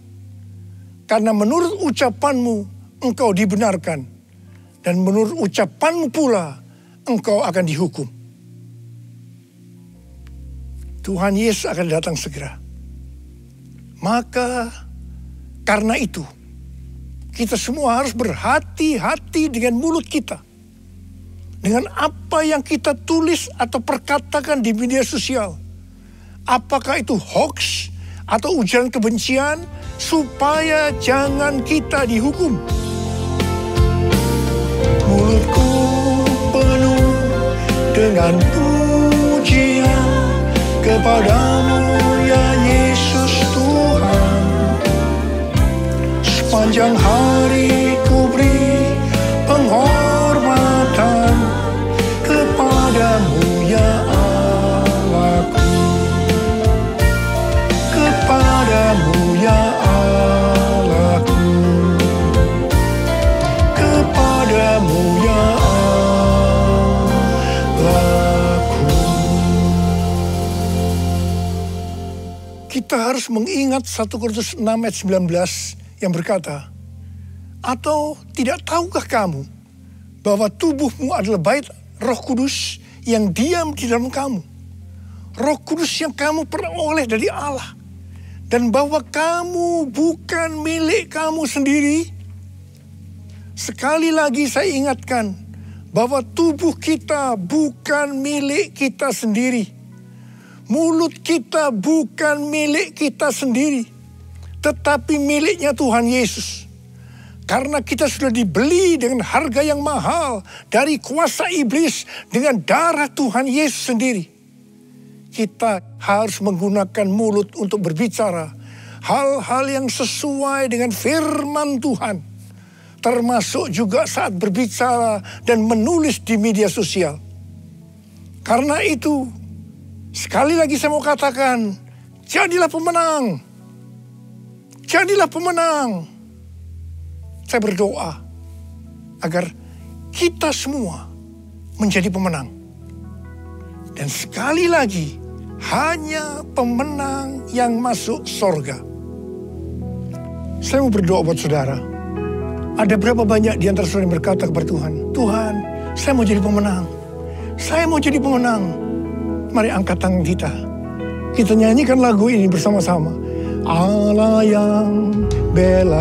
Karena menurut ucapanmu engkau dibenarkan, dan menurut ucapanmu pula engkau akan dihukum." Tuhan Yesus akan datang segera. Maka karena itu, kita semua harus berhati-hati dengan mulut kita. Dengan apa yang kita tulis atau perkatakan di media sosial. Apakah itu hoax atau ujaran kebencian, supaya jangan kita dihukum. Mulutku penuh dengan pujian kepadamu ya Yesus Tuhan. Sepanjang hari ku beri penghormatan kepadamu ya Allahku. Kepadamu ya Allahku. Kepadamu ya Allahku. Kita harus mengingat 1 Korintus 6 ayat 19 yang berkata, atau tidak tahukah kamu bahwa tubuhmu adalah bait Roh Kudus yang diam di dalam kamu. Roh Kudus yang kamu peroleh dari Allah. Dan bahwa kamu bukan milik kamu sendiri. Sekali lagi saya ingatkan bahwa tubuh kita bukan milik kita sendiri. Mulut kita bukan milik kita sendiri. Tetapi miliknya Tuhan Yesus. Karena kita sudah dibeli dengan harga yang mahal dari kuasa iblis dengan darah Tuhan Yesus sendiri. Kita harus menggunakan mulut untuk berbicara hal-hal yang sesuai dengan firman Tuhan. Termasuk juga saat berbicara dan menulis di media sosial. Karena itu, sekali lagi saya mau katakan, jadilah pemenang. Jadilah pemenang. Saya berdoa agar kita semua menjadi pemenang. Dan sekali lagi, hanya pemenang yang masuk sorga. Saya mau berdoa buat saudara. Ada berapa banyak di antara saudara yang berkata kepada Tuhan, Tuhan, saya mau jadi pemenang. Saya mau jadi pemenang. Mari angkat tangan kita. Kita nyanyikan lagu ini bersama-sama. Allah yang bela,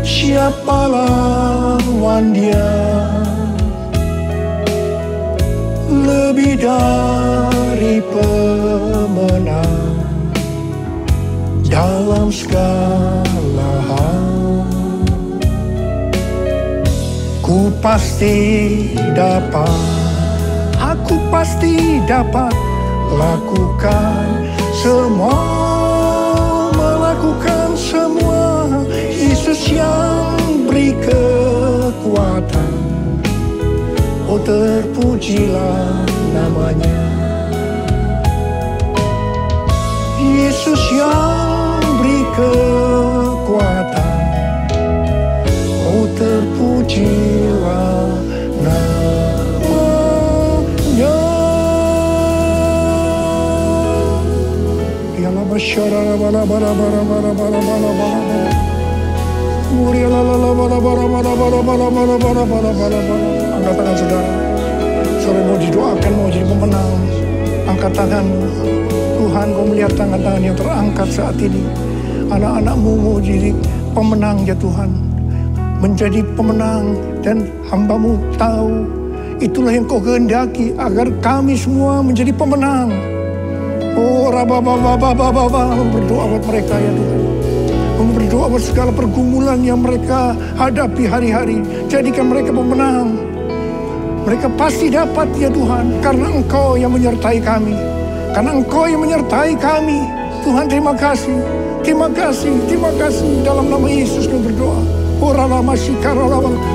siapa lawan dia? Lebih dari pemenang dalam segala hal. Ku pasti dapat, aku pasti dapat lakukan semua, melakukan semua. Yesus yang beri kekuatan, oh terpujilah namanya. Yesus yang beri kekuatan, oh terpujilah namanya. Angkat tangan saudara. Saudara mau didoakan, mau jadi pemenang. Angkat tangan. Tuhan, kau melihat tangan-tangan yang terangkat saat ini. Anak-anakmu mau jadi pemenang ya Tuhan. Menjadi pemenang. Dan hambamu tahu itulah yang kau kehendaki agar kami semua menjadi pemenang. Oh, berdoa buat mereka ya Tuhan. Berdoa buat segala pergumulan yang mereka hadapi hari-hari. Jadikan mereka pemenang. Mereka pasti dapat ya Tuhan. Karena Engkau yang menyertai kami. Karena Engkau yang menyertai kami. Tuhan terima kasih. Terima kasih. Terima kasih. Dalam nama Yesus kami berdoa.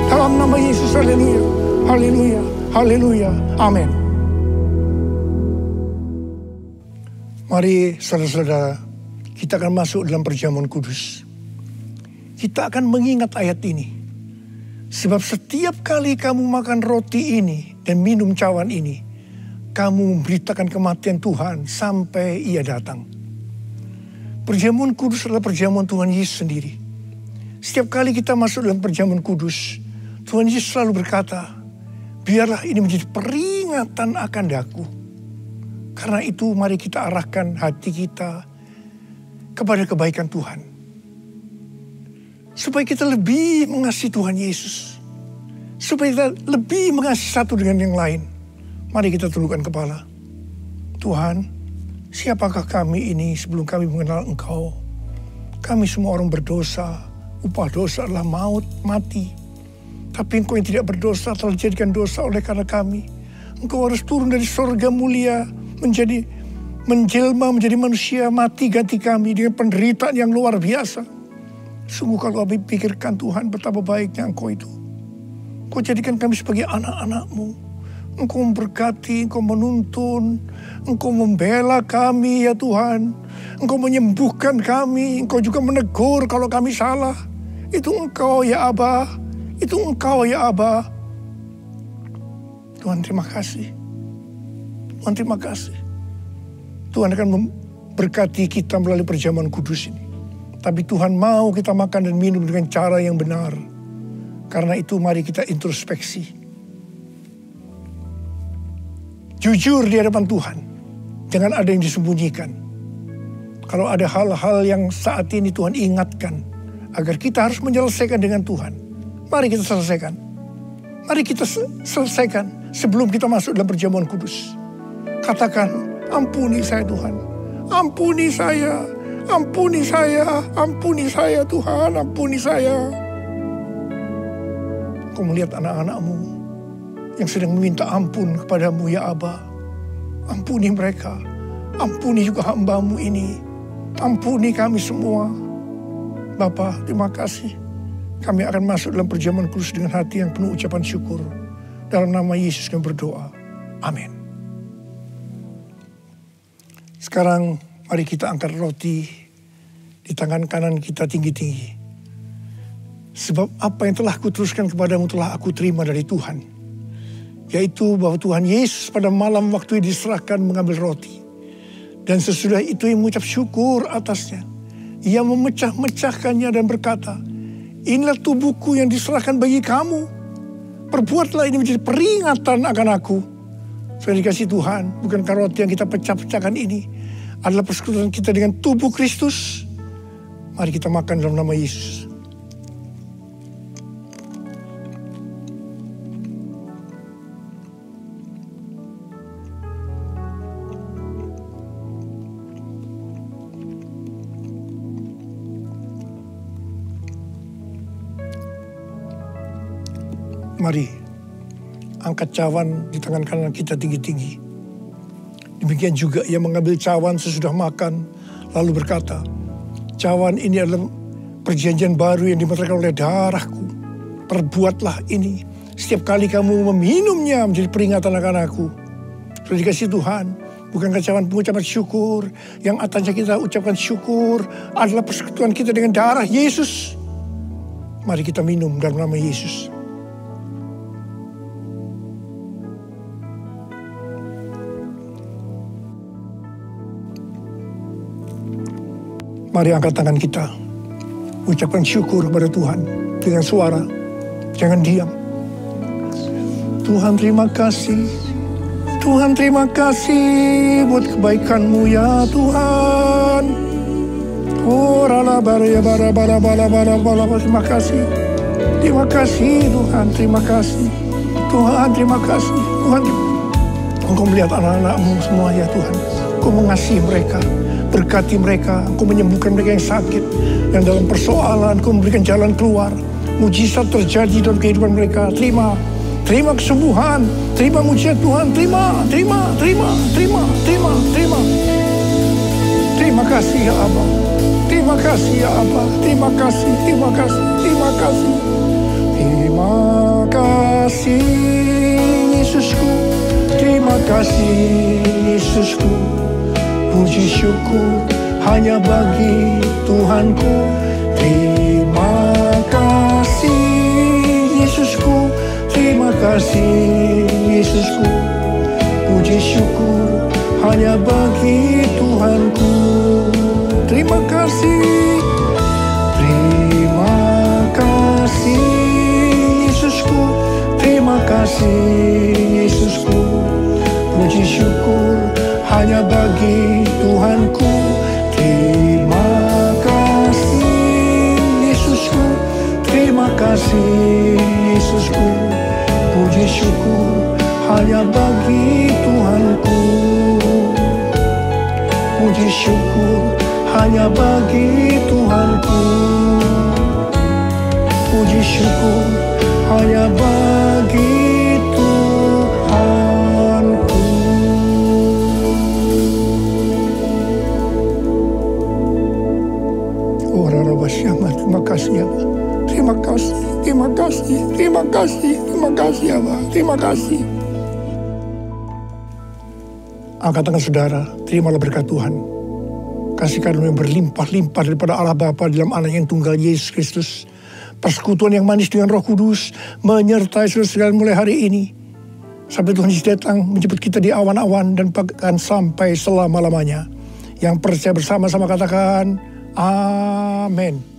Dalam nama Yesus. Haleluya. Haleluya. Haleluya. Amin. Mari saudara-saudara, kita akan masuk dalam perjamuan kudus. Kita akan mengingat ayat ini. Sebab setiap kali kamu makan roti ini dan minum cawan ini, kamu memberitakan kematian Tuhan sampai Ia datang. Perjamuan kudus adalah perjamuan Tuhan Yesus sendiri. Setiap kali kita masuk dalam perjamuan kudus, Tuhan Yesus selalu berkata, biarlah ini menjadi peringatan akan daku. Karena itu mari kita arahkan hati kita kepada kebaikan Tuhan. Supaya kita lebih mengasihi Tuhan Yesus. Supaya kita lebih mengasihi satu dengan yang lain. Mari kita tundukkan kepala. Tuhan, siapakah kami ini sebelum kami mengenal Engkau? Kami semua orang berdosa. Upah dosa adalah maut, mati. Tapi Engkau yang tidak berdosa telah dijadikan dosa oleh karena kami. Engkau harus turun dari surga mulia, menjelma menjadi manusia, mati ganti kami dengan penderitaan yang luar biasa. Sungguh kalau kami pikirkan Tuhan betapa baiknya Engkau itu. Engkau jadikan kami sebagai anak-anak-Mu. Engkau memberkati, Engkau menuntun, Engkau membela kami ya Tuhan. Engkau menyembuhkan kami, Engkau juga menegur kalau kami salah. Itu Engkau ya Aba, itu Engkau ya Aba. Tuhan terima kasih. Tuhan terima kasih. Tuhan akan memberkati kita melalui perjamuan kudus ini. Tapi Tuhan mau kita makan dan minum dengan cara yang benar. Karena itu mari kita introspeksi. Jujur di hadapan Tuhan. Jangan ada yang disembunyikan. Kalau ada hal-hal yang saat ini Tuhan ingatkan. Agar kita harus menyelesaikan dengan Tuhan. Mari kita selesaikan. Mari kita selesaikan sebelum kita masuk dalam perjamuan kudus. Katakan, ampuni saya Tuhan. Ampuni saya. Ampuni saya. Ampuni saya Tuhan. Ampuni saya. Kau melihat anak-anak-Mu yang sedang meminta ampun kepadamu ya Aba. Ampuni mereka. Ampuni juga hamba-Mu ini. Ampuni kami semua. Bapa, terima kasih. Kami akan masuk dalam perjamuan kudus dengan hati yang penuh ucapan syukur. Dalam nama Yesus kami berdoa. Amin. Sekarang mari kita angkat roti di tangan kanan kita tinggi-tinggi. Sebab apa yang telah kuteruskan kepadamu telah aku terima dari Tuhan. Yaitu bahwa Tuhan Yesus pada malam waktu diserahkan mengambil roti. Dan sesudah itu ia mengucap syukur atasnya. Ia memecah-mecahkannya dan berkata, inilah tubuhku yang diserahkan bagi kamu. Perbuatlah ini menjadi peringatan akan aku. Sudah dikasih Tuhan, bukankah roti yang kita pecah-pecahkan ini adalah persekutuan kita dengan tubuh Kristus? Mari kita makan dalam nama Yesus. Mari, angkat cawan di tangan kanan kita tinggi-tinggi. Demikian juga ia mengambil cawan sesudah makan, lalu berkata, cawan ini adalah perjanjian baru yang dimeteraikan oleh darahku. Perbuatlah ini setiap kali kamu meminumnya menjadi peringatan akan aku. Sudah dikasih Tuhan, bukankah cawan pengucapan syukur, yang atasnya kita ucapkan syukur adalah persekutuan kita dengan darah Yesus. Mari kita minum dalam nama Yesus. Mari angkat tangan kita. Ucapkan syukur kepada Tuhan. Dengan suara. Jangan diam. Tuhan terima kasih. Tuhan terima kasih. Buat kebaikan-Mu ya Tuhan. Oh rala bara bara bara bara bara bara. Terima kasih. Terima kasih Tuhan. Terima kasih. Tuhan terima kasih. Tuhan Engkau melihat anak-anak-Mu semua ya Tuhan. Engkau mengasihi mereka. Berkati mereka, Engkau menyembuhkan mereka yang sakit, yang dalam persoalan, Engkau memberikan jalan keluar. Mujizat terjadi dalam kehidupan mereka. Terima kesembuhan, terima mujizat Tuhan, terima. Terima kasih ya Aba, terima kasih ya Aba, terima kasih. Terima kasih Yesusku, terima kasih Yesusku. Puji syukur hanya bagi Tuhanku. Terima kasih Yesusku. Terima kasih Yesusku. Puji syukur hanya bagi Tuhanku. Terima kasih. Terima kasih Yesusku. Terima kasih Yesusku. Puji syukur hanya bagi Tuhanku. Terima kasih Yesusku, terima kasih Yesusku. Puji syukur hanya bagi Tuhanku. Puji syukur hanya bagi Tuhanku. Puji syukur hanya bagi Tuhanku. Oh Rarabasyama, terima kasih ya Pak. Terima kasih, terima kasih, terima kasih, terima kasih ya Pak. Terima kasih. Angkat tangan saudara, terimalah berkat Tuhan. Kasih karunia berlimpah-limpah daripada Allah Bapa dalam Anak yang tunggal Yesus Kristus. Persekutuan yang manis dengan Roh Kudus menyertai saudara sekalian mulai hari ini. Sampai Tuhan Yesus datang menjemput kita di awan-awan dan bahkan sampai selama-lamanya. Yang percaya bersama-sama katakan, amin.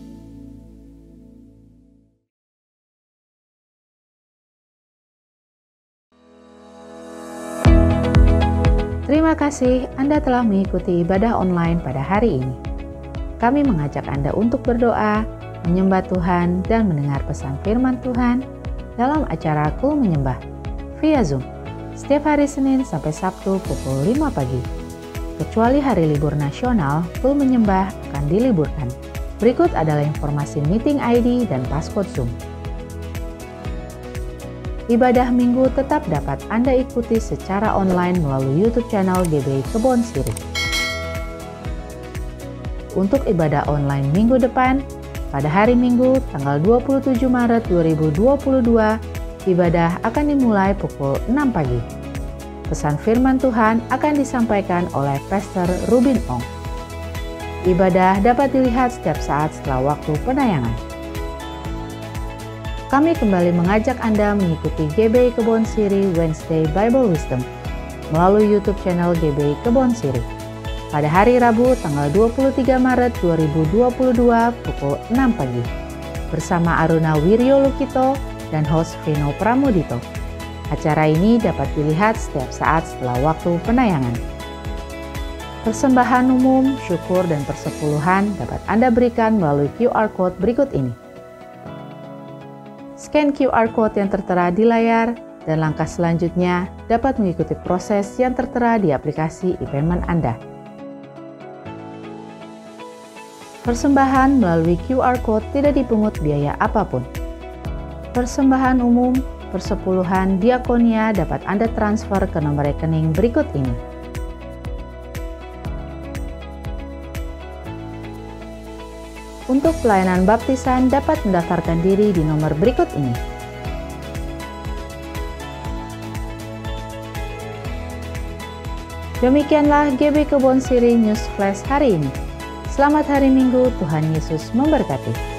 Terima kasih Anda telah mengikuti ibadah online pada hari ini. Kami mengajak Anda untuk berdoa, menyembah Tuhan, dan mendengar pesan firman Tuhan dalam acara Kul Menyembah via Zoom setiap hari Senin sampai Sabtu pukul 5 pagi. Kecuali hari libur nasional, Kul Menyembah akan diliburkan. Berikut adalah informasi meeting ID dan passcode Zoom. Ibadah minggu tetap dapat Anda ikuti secara online melalui YouTube channel GBI Kebon Sirih. Untuk ibadah online minggu depan, pada hari Minggu tanggal 27 Maret 2022, ibadah akan dimulai pukul 6 pagi. Pesan firman Tuhan akan disampaikan oleh Pastor Rubin Ong. Ibadah dapat dilihat setiap saat setelah waktu penayangan. Kami kembali mengajak Anda mengikuti GBI Kebon Sirih Wednesday Bible Wisdom melalui YouTube channel GBI Kebon Sirih pada hari Rabu tanggal 23 Maret 2022 pukul 6 pagi bersama Aruna Wiryo Lukito dan host Vino Pramudito. Acara ini dapat dilihat setiap saat setelah waktu penayangan. Persembahan umum, syukur, dan persepuluhan dapat Anda berikan melalui QR Code berikut ini. Scan QR Code yang tertera di layar, dan langkah selanjutnya dapat mengikuti proses yang tertera di aplikasi e-payment Anda. Persembahan melalui QR Code tidak dipungut biaya apapun. Persembahan umum, persepuluhan, diakonia dapat Anda transfer ke nomor rekening berikut ini. Untuk pelayanan baptisan dapat mendaftarkan diri di nomor berikut ini. Demikianlah GBI Kebon Sirih News Flash hari ini. Selamat hari Minggu, Tuhan Yesus memberkati.